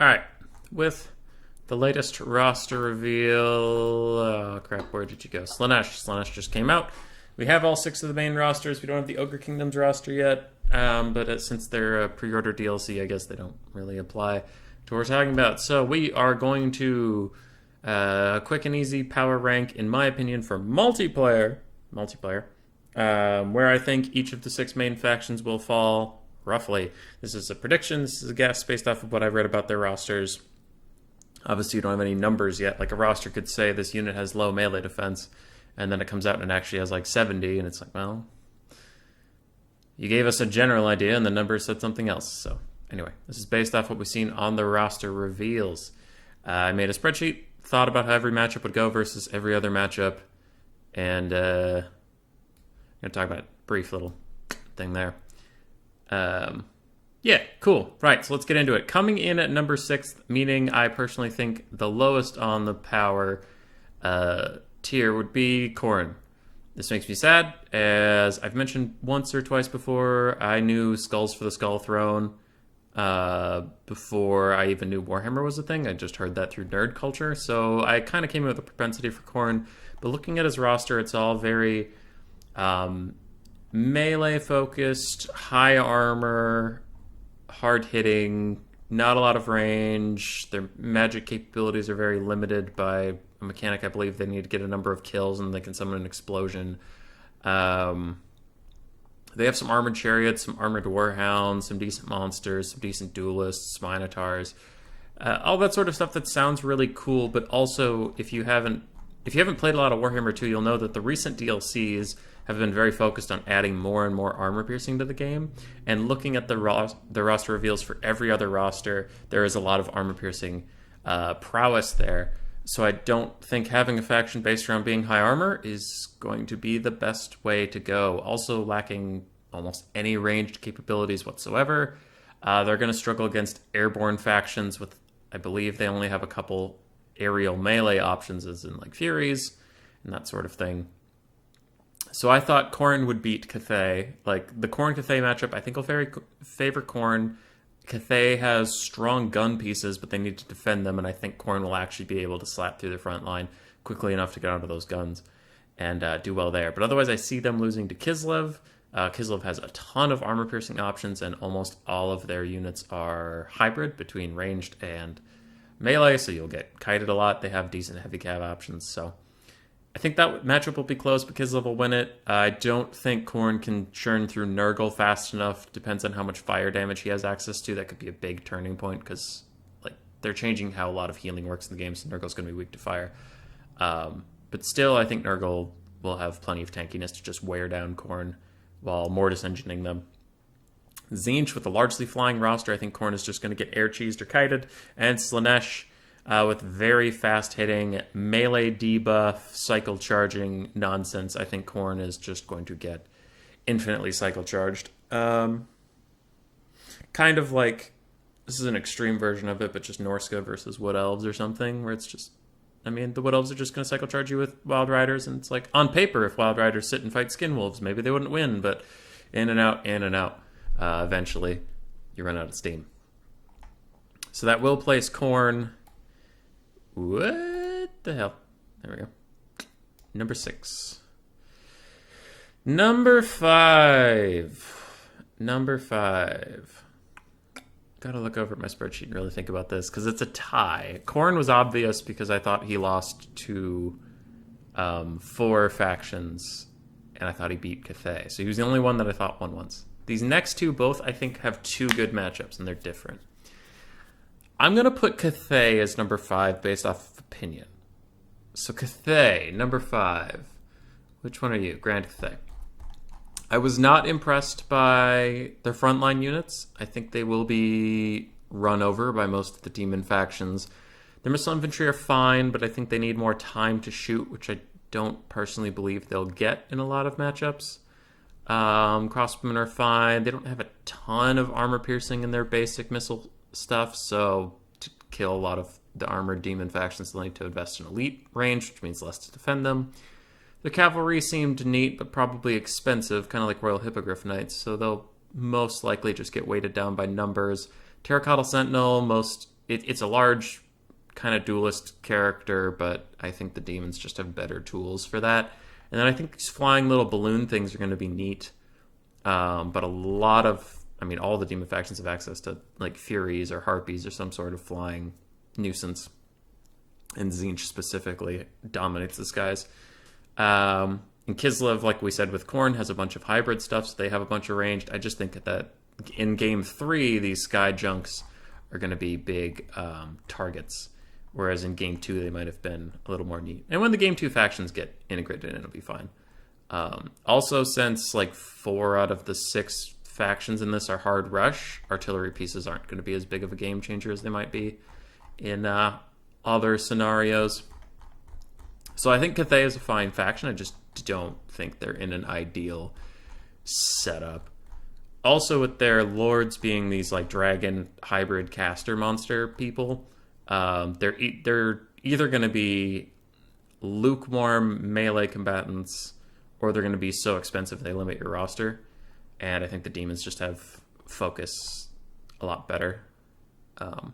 All right, with the latest roster reveal. Oh crap, where did you go? Slaanesh. Slaanesh just came out. We have all 6 of the main rosters. We don't have the Ogre Kingdoms roster yet, but since they're a pre-order DLC, I guess they don't really apply to what we're talking about. So we are going to quick and easy power rank, in my opinion, for multiplayer, where I think each of the 6 main factions will fall roughly. This is a prediction. This is a guess based off of what I've read about their rosters. Obviously, you don't have any numbers yet. Like a roster could say this unit has low melee defense, and then it comes out and it actually has like 70, and it's like, well, you gave us a general idea, and the numbers said something else. So anyway, this is based off what we've seen on the roster reveals. I made a spreadsheet, thought about how every matchup would go versus every other matchup, and I'm going to talk about a brief little thing there. Yeah, cool. Right, so let's get into it. Coming in at number 6, meaning I personally think the lowest on the power tier would be Khorne. This makes me sad, as I've mentioned once or twice before. I knew Skulls for the Skull Throne before I even knew Warhammer was a thing. I just heard that through nerd culture, so I kind of came in with a propensity for Khorne. But looking at his roster, it's all very melee-focused, high armor, hard-hitting, not a lot of range. Their magic capabilities are very limited by a mechanic. I believe they need to get a number of kills and they can summon an explosion. They have some armored chariots, some armored warhounds, some decent monsters, some decent duelists, minotaurs, all that sort of stuff that sounds really cool. But also, if you haven't played a lot of Warhammer 2, you'll know that the recent DLCs have been very focused on adding more and more armor piercing to the game. And looking at the roster reveals for every other roster, there is a lot of armor piercing prowess there. So I don't think having a faction based around being high armor is going to be the best way to go. Also lacking almost any ranged capabilities whatsoever. They're going to struggle against airborne factions with, I believe they only have a couple aerial melee options, as in like Furies and that sort of thing. So I thought Khorne would beat Cathay. Like, the Khorne-Cathay matchup, I think will favor Khorne. Cathay has strong gun pieces, but they need to defend them, and I think Khorne will actually be able to slap through the front line quickly enough to get onto those guns and do well there. But otherwise, I see them losing to Kislev. Kislev has a ton of armor-piercing options, and almost all of their units are hybrid between ranged and melee, so you'll get kited a lot. They have decent heavy cav options, so I think that matchup will be close, but Kislev will win it. I don't think Khorne can churn through Nurgle fast enough. Depends on how much fire damage he has access to. That could be a big turning point, because like they're changing how a lot of healing works in the game, so Nurgle's going to be weak to fire. But still, I think Nurgle will have plenty of tankiness to just wear down Khorne while mortis engineering them. Zinch with a largely flying roster, I think Khorne is just going to get air cheesed or kited. And Slaanesh with very fast-hitting, melee debuff, cycle charging nonsense. I think Khorne is just going to get infinitely cycle charged. Kind of like, this is an extreme version of it, but just Norska versus Wood Elves or something, where it's just, I mean, the Wood Elves are just going to cycle charge you with Wild Riders, and it's like, on paper, if Wild Riders sit and fight Skin Wolves, maybe they wouldn't win, but in and out, in and out. Eventually, you run out of steam. So that will place Khorne. What the hell? There we go. Number 6. Number 5. Gotta look over at my spreadsheet and really think about this, because it's a tie. Khorne was obvious because I thought he lost to 4 factions, and I thought he beat Cathay. So he was the only one that I thought won once. These next 2 both, I think, have 2 good matchups, and they're different. I'm going to put Cathay as number 5 based off of opinion. So Cathay, number 5. Which one are you? Grand Cathay. I was not impressed by their frontline units. I think they will be run over by most of the demon factions. Their missile infantry are fine, but I think they need more time to shoot, which I don't personally believe they'll get in a lot of matchups. Crossbowmen are fine. They don't have a ton of armor piercing in their basic missile stuff, so to kill a lot of the armored demon factions, they'll need to invest in elite range, which means less to defend them. The cavalry seemed neat, but probably expensive, kind of like Royal Hippogriff Knights, so they'll most likely just get weighted down by numbers. Terracotta Sentinel, most it's a large kind of duelist character, but I think the demons just have better tools for that. And then I think these flying little balloon things are going to be neat. But a lot of, I mean, all the demon factions have access to like Furies or Harpies or some sort of flying nuisance. And Zinch specifically dominates the skies. And Kislev, like we said with Khorne, has a bunch of hybrid stuff, so they have a bunch of ranged. I just think that in Game 3, these sky junks are going to be big targets, whereas in Game 2, they might have been a little more neat. And when the Game 2 factions get integrated in, it'll be fine. Also, since like 4 out of the 6 factions in this are hard rush, artillery pieces aren't going to be as big of a game changer as they might be in other scenarios. So I think Cathay is a fine faction. I just don't think they're in an ideal setup. Also, with their lords being these like dragon hybrid caster monster people, they're either going to be lukewarm melee combatants, or they're going to be so expensive they limit your roster. And I think the demons just have focus a lot better. In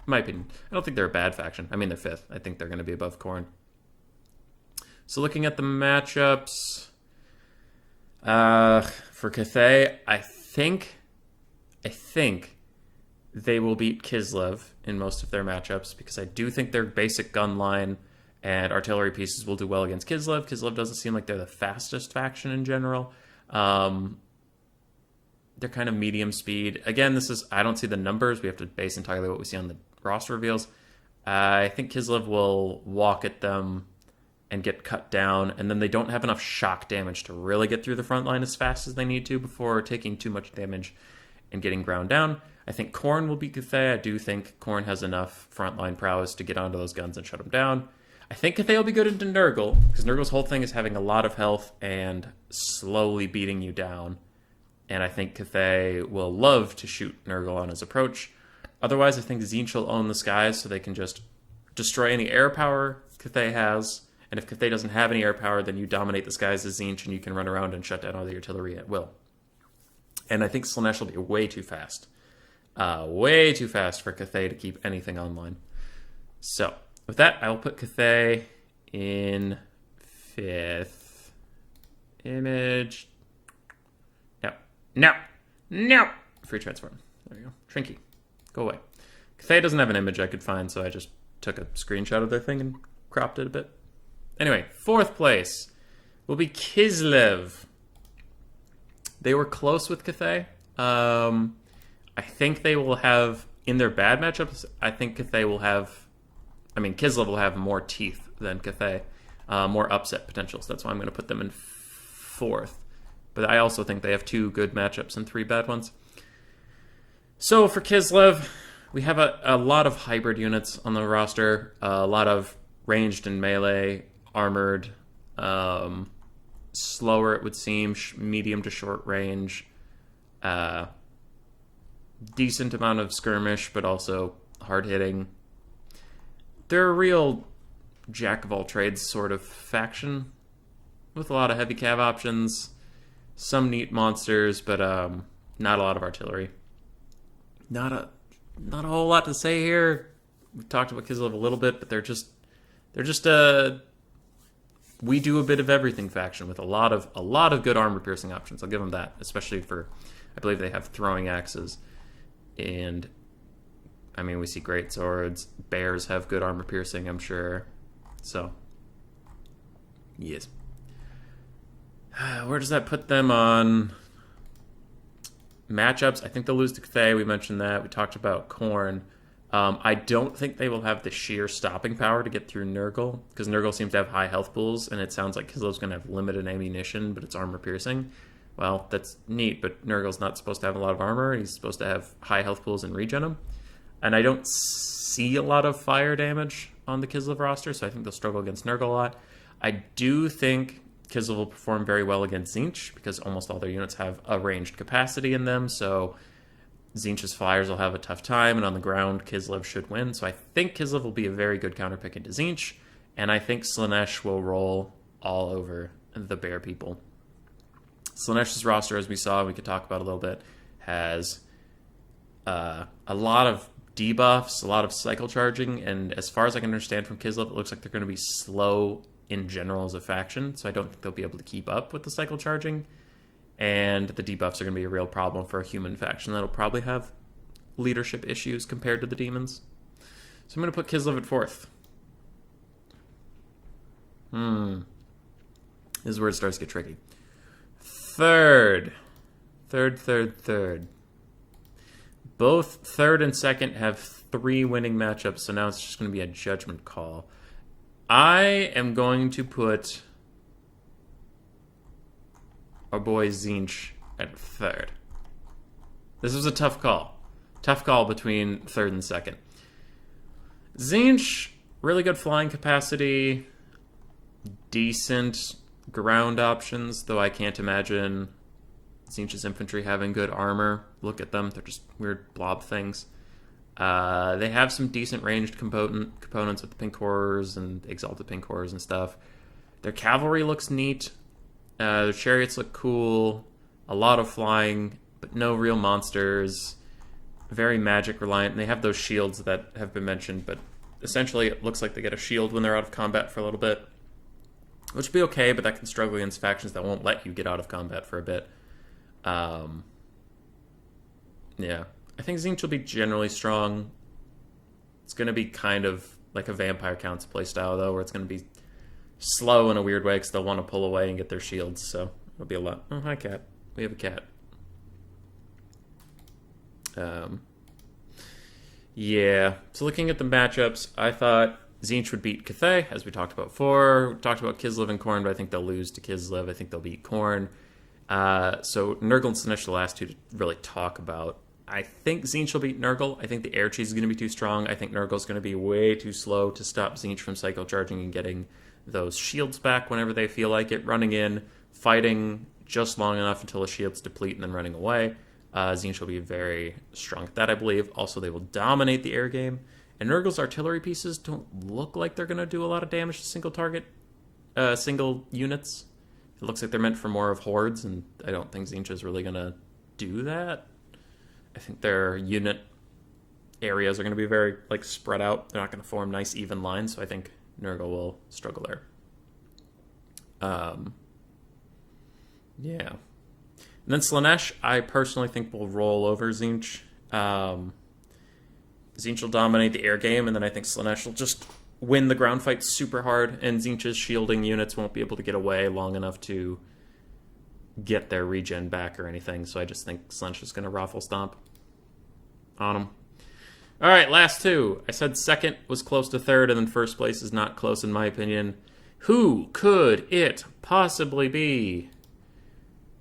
my opinion, I don't think they're a bad faction. I mean, they're 5th. I think they're going to be above Khorne. So looking at the matchups, for Cathay, I think they will beat Kislev in most of their matchups, because I do think their basic gun line and artillery pieces will do well against Kislev. Kislev doesn't seem like they're the fastest faction in general. They're kind of medium speed. Again, I don't see the numbers. We have to base entirely what we see on the roster reveals. I think Kislev will walk at them and get cut down, and then they don't have enough shock damage to really get through the front line as fast as they need to before taking too much damage and getting ground down. I think Khorne will beat Cathay. I do think Khorne has enough frontline prowess to get onto those guns and shut them down. I think Cathay will be good into Nurgle, because Nurgle's whole thing is having a lot of health and slowly beating you down. And I think Cathay will love to shoot Nurgle on his approach. Otherwise, I think Zinch will own the skies, so they can just destroy any air power Cathay has. And if Cathay doesn't have any air power, then you dominate the skies as Zinch, and you can run around and shut down all the artillery at will. And I think Slaanesh will be way too fast. Way too fast for Cathay to keep anything online. So, with that, I will put Cathay in 5th. Image. No. Free transform. There you go. Trinky. Go away. Cathay doesn't have an image I could find, so I just took a screenshot of their thing and cropped it a bit. Anyway, 4th place will be Kislev. They were close with Cathay. I think they will have, in their bad matchups, I think Kislev will have more teeth than Cathay, more upset potential. So that's why I'm going to put them in 4th. But I also think they have 2 good matchups and 3 bad ones. So for Kislev, we have a lot of hybrid units on the roster, a lot of ranged and melee, armored, slower it would seem, medium to short range, decent amount of skirmish, but also hard hitting. They're a real jack of all trades sort of faction with a lot of heavy cav options, some neat monsters, but not a lot of artillery. Not a whole lot to say here. We've talked about Kislev a little bit, but they're just a we do a bit of everything faction with a lot of good armor piercing options. I'll give them that, especially for, I believe they have throwing axes, and I mean we see great swords. Bears have good armor piercing, I'm sure. So yes. Where does that put them on matchups? I think they'll lose to Cathay. We mentioned that. We talked about Khorne. I don't think they will have the sheer stopping power to get through Nurgle, because Nurgle seems to have high health pools, and it sounds like Kislev's going to have limited ammunition, but it's armor piercing. Well, that's neat, but Nurgle's not supposed to have a lot of armor. He's supposed to have high health pools and regen them. And I don't see a lot of fire damage on the Kislev roster, so I think they'll struggle against Nurgle a lot. I do think Kislev will perform very well against Zinch, because almost all their units have a ranged capacity in them, so Zinch's flyers will have a tough time, and on the ground, Kislev should win. So I think Kislev will be a very good counterpick into Zinch, and I think Slaanesh will roll all over the bear people. Slaanesh's roster, as we saw, we could talk about a little bit, has a lot of debuffs, a lot of cycle charging, and as far as I can understand from Kislev, it looks like they're going to be slow in general as a faction, so I don't think they'll be able to keep up with the cycle charging, and the debuffs are going to be a real problem for a human faction that'll probably have leadership issues compared to the demons. So I'm going to put Kislev at 4th. This is where it starts to get tricky. Third. Both 3rd and 2nd have 3 winning matchups, so now it's just going to be a judgment call. I am going to put our boy Zinch at 3rd. This was a tough call. Tough call between 3rd and 2nd. Zinch, really good flying capacity, decent ground options, though I can't imagine Zinch's infantry having good armor. Look at them. They're just weird blob things. They have some decent ranged components with the pink horrors and exalted pink horrors and stuff. Their cavalry looks neat. Their chariots look cool. A lot of flying, but no real monsters. Very magic reliant. And they have those shields that have been mentioned, but essentially it looks like they get a shield when they're out of combat for a little bit, which would be okay, but that can struggle against factions that won't let you get out of combat for a bit. Yeah. I think Zinch will be generally strong. It's going to be kind of like a Vampire Counts playstyle, though, where it's going to be slow in a weird way because they'll want to pull away and get their shields, so it'll be a lot. Oh, hi, cat. We have a cat. Yeah. So looking at the matchups, I thought Zinch would beat Cathay, as we talked about before. We talked about Kislev and Khorne, but I think they'll lose to Kislev. I think they'll beat Khorne. So Nurgle and Slaanesh are the last two to really talk about. I think Zinch will beat Nurgle. I think the air cheese is going to be too strong. I think Nurgle's going to be way too slow to stop Zinch from cycle charging and getting those shields back whenever they feel like it. Running in, fighting just long enough until the shields deplete and then running away. Zinch will be very strong at that, I believe. Also, they will dominate the air game. And Nurgle's artillery pieces don't look like they're going to do a lot of damage to single units. It looks like they're meant for more of hordes, and I don't think Zinch is really going to do that. I think their unit areas are going to be very spread out. They're not going to form nice even lines, so I think Nurgle will struggle there. Yeah. And then Slaanesh, I personally think will roll over Zinch. Zinch will dominate the air game, and then I think Slaanesh will just win the ground fight super hard, and Zinch's shielding units won't be able to get away long enough to get their regen back or anything, so I just think Slaanesh is going to raffle stomp on them. All right, last two. I said second was close to third, and then first place is not close in my opinion. Who could it possibly be?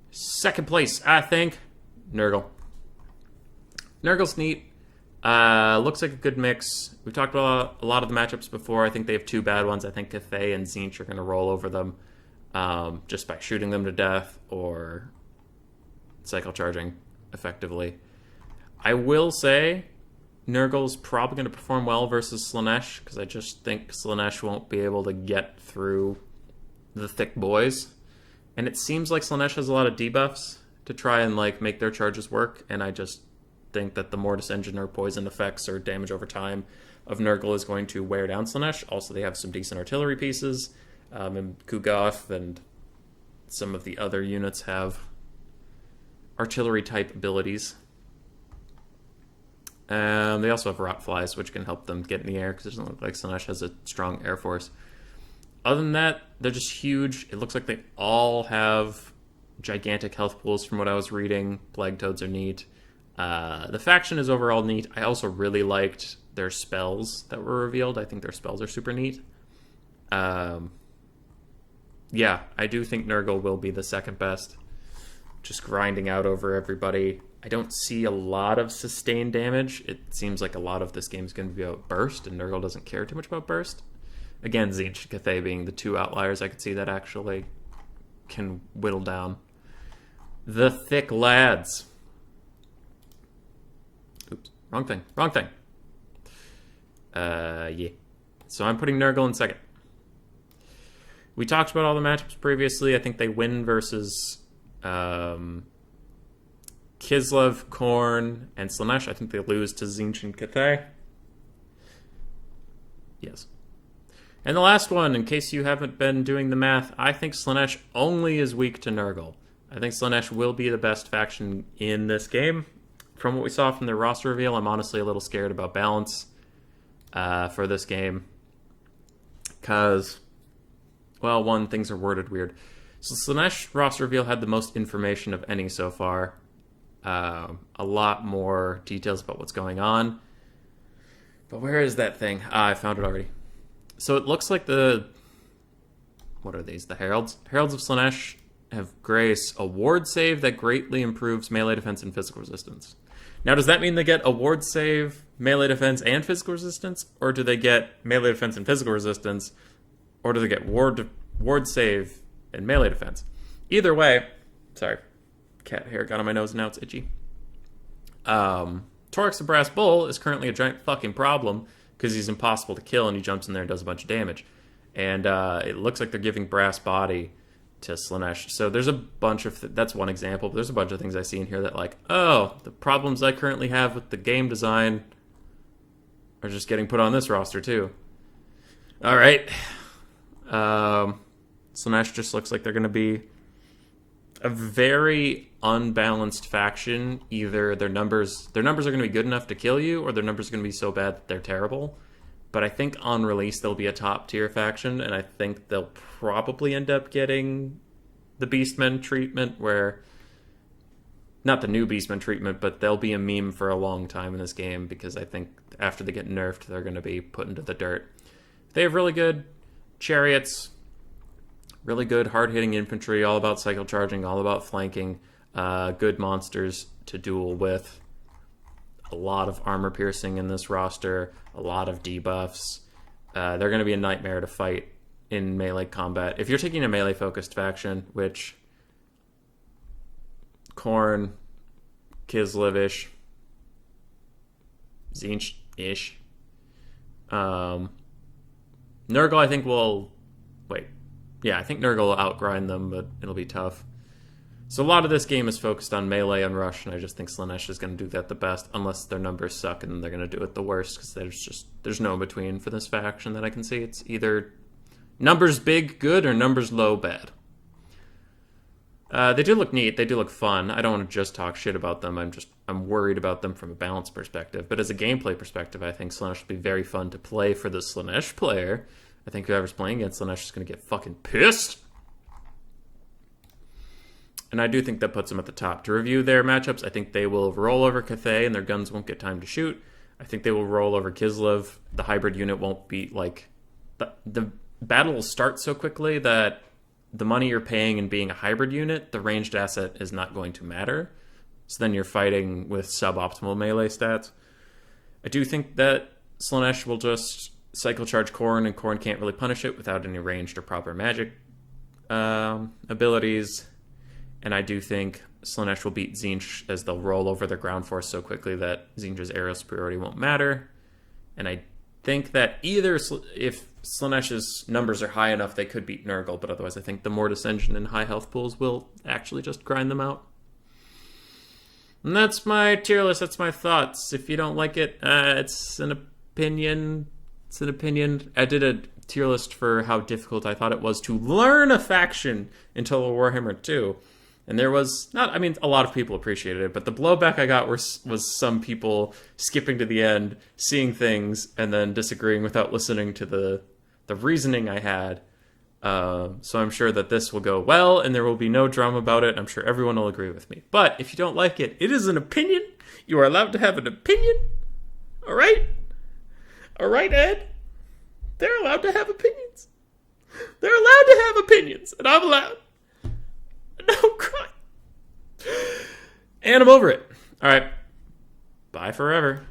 Second place, I think, Nurgle. Nurgle's neat. Looks like a good mix. We've talked about a lot of the matchups before. I think they have two bad ones. I think Cathay and Zinch are going to roll over them just by shooting them to death or cycle charging effectively. I will say Nurgle's probably going to perform well versus Slaanesh because I just think Slaanesh won't be able to get through the thick boys. And it seems like Slaanesh has a lot of debuffs to try and make their charges work, and I just think that the Mortis Engine or poison effects or damage over time of Nurgle is going to wear down Slaanesh. Also, they have some decent artillery pieces, and Kugoth and some of the other units have artillery-type abilities. They also have Rot Flies, which can help them get in the air, because it doesn't look like Slaanesh has a strong air force. Other than that, they're just huge. It looks like they all have gigantic health pools from what I was reading. Plague Toads are neat. The faction is overall neat. I also really liked their spells that were revealed. I think their spells are super neat. Yeah, I do think Nurgle will be the second best. Just grinding out over everybody. I don't see a lot of sustained damage. It seems like a lot of this game is going to be about burst, and Nurgle doesn't care too much about burst. Again, Zinch and Cathay being the two outliers, I could see that actually can whittle down. The Thick Lads. Oops, wrong thing. Yeah. So I'm putting Nurgle in second. We talked about all the matchups previously. I think they win versus Kislev, Khorne, and Slaanesh. I think they lose to Zinch and Cathay. Yes. And the last one, in case you haven't been doing the math, I think Slaanesh only is weak to Nurgle. I think Slaanesh will be the best faction in this game. From what we saw from their roster reveal, I'm honestly a little scared about balance for this game. Because, well, one, things are worded weird. So Slaanesh roster reveal had the most information of any so far. A lot more details about what's going on. But where is that thing? I found it already. So it looks like the... What are these? The Heralds? Heralds of Slaanesh have grace a ward save that greatly improves melee defense and physical resistance. Now, does that mean they get a ward save, melee defense, and physical resistance? Or do they get melee defense and physical resistance? Or do they get ward save and melee defense? Either way... Sorry. Cat hair got on my nose and now it's itchy. Torix the Brass Bull is currently a giant fucking problem because he's impossible to kill and he jumps in there and does a bunch of damage. And it looks like they're giving Brass Body to Slaanesh. So there's a bunch of... that's one example, but there's a bunch of things I see in here that like, oh, the problems I currently have with the game design are just getting put on this roster too. All right. Slaanesh just looks like they're going to be a very unbalanced faction. Either their numbers are going to be good enough to kill you, or their numbers are going to be so bad that they're terrible. But I think on release they'll be a top tier faction, and I think they'll probably end up getting the Beastmen treatment, where not the new Beastmen treatment, but they'll be a meme for a long time in this game because I think after they get nerfed, they're going to be put into the dirt. They have really good chariots. Really good hard-hitting infantry, all about cycle charging, all about flanking. Good monsters to duel with. A lot of armor piercing in this roster. A lot of debuffs. They're going to be a nightmare to fight in melee combat. If you're taking a melee-focused faction, which Khorne, Kislev-ish, Zinch-ish, Nurgle, I think will... Wait. Yeah, I think Nurgle will outgrind them, but it'll be tough. So a lot of this game is focused on melee and rush, and I just think Slaanesh is going to do that the best, unless their numbers suck and they're going to do it the worst, because there's no between for this faction that I can see. It's either numbers big, good, or numbers low, bad. They do look neat. They do look fun. I don't want to just talk shit about them. I'm worried about them from a balance perspective. But as a gameplay perspective, I think Slaanesh will be very fun to play for the Slaanesh player. I think whoever's playing against Slaanesh is going to get fucking pissed. And I do think that puts them at the top. To review their matchups, I think they will roll over Cathay and their guns won't get time to shoot. I think they will roll over Kislev. The hybrid unit won't be like... The battle will start so quickly that the money you're paying in being a hybrid unit, the ranged asset is not going to matter. So then you're fighting with suboptimal melee stats. I do think that Slaanesh will just cycle charge Khorne, and Khorne can't really punish it without any ranged or proper magic abilities. And I do think Slaanesh will beat Zinch, as they'll roll over their ground force so quickly that Zinch's aerial superiority won't matter. And I think that either, if Slaanesh's numbers are high enough, they could beat Nurgle, but otherwise I think the Mortis engine and high health pools will actually just grind them out. And that's my tier list, that's my thoughts. If you don't like it, it's an opinion. It's an opinion. I did a tier list for how difficult I thought it was to learn a faction in Total Warhammer 2. And there was a lot of people appreciated it, but the blowback I got was some people skipping to the end, seeing things, and then disagreeing without listening to the reasoning I had. So I'm sure that this will go well, and there will be no drama about it. I'm sure everyone will agree with me. But if you don't like it, it is an opinion. You are allowed to have an opinion. All right? All right, Ed? They're allowed to have opinions. They're allowed to have opinions, and I'm allowed. No cry. And I'm over it. All right. Bye forever.